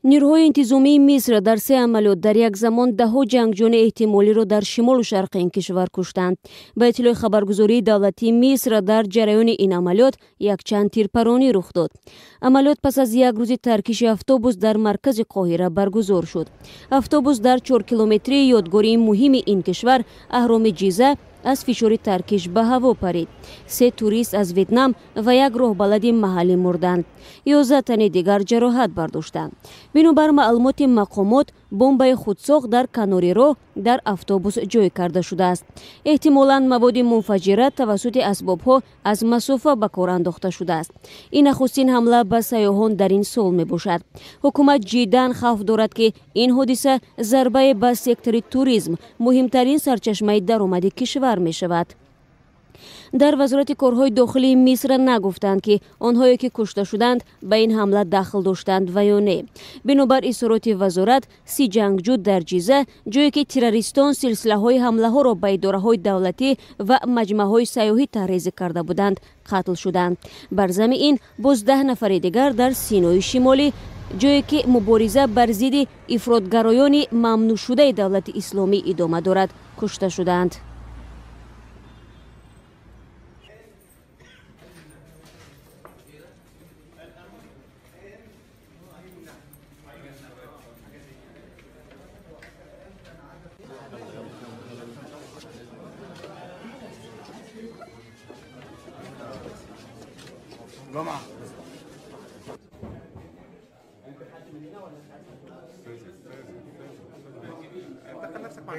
نیروهای انتظامی مصر در 3 عملیات در یک زمان دهها جنگجوی احتمالی را در شمال و شرق این کشور کشتند. به اطلاع خبرگزاری دولتی مصر در جریان این عملیات یک چند تیرپرانی رخ داد. عملیات پس از یک روز ترکیش اتوبوس در مرکز قاهره برگزار شد. اتوبوس در 4 کیلومتری یادگاری مهم این کشور اهرام جیزه از فشار ترکیش به هوا پرید. 3 توریست از ویتنام و یک راهبلد محلی مردند. 11 تن دیگر جراحت برداشتند. بنابر معلومات مقامات، بمب خودساخت در کنار راه در اتوبوس جای کرده شده است. احتمالاً مواد منفجره توسط اسبابها از مسافه به کار انداخته شده است. این نخستین حمله به سیاحان در این سال می باشد. حکومت جداً خوف دارد که این حادثه ضربه به سکتور توریسم، مهمترین سرچشمه درآمد کشور می شود. در وزارت کارهای داخلی مصر نگفتند که آنهایی که کشته شدند به این حمله دخل داشتند و یا نه. بنابر اظهارات وزارت، 30 جنگجو در جیزه، جایی که تروریستان سلسله های حمله ها را به اداره های دولتی و مجمع های سیاحی تحریض کرده بودند، قتل شدند. بر ضمن این 12 نفر دیگر در سینای شمالی، جایی که مبارزه بر ضد افراطگرایان ممنوع شده دولت اسلامی ادامه دارد، کشته شدند. دخل نفسك مع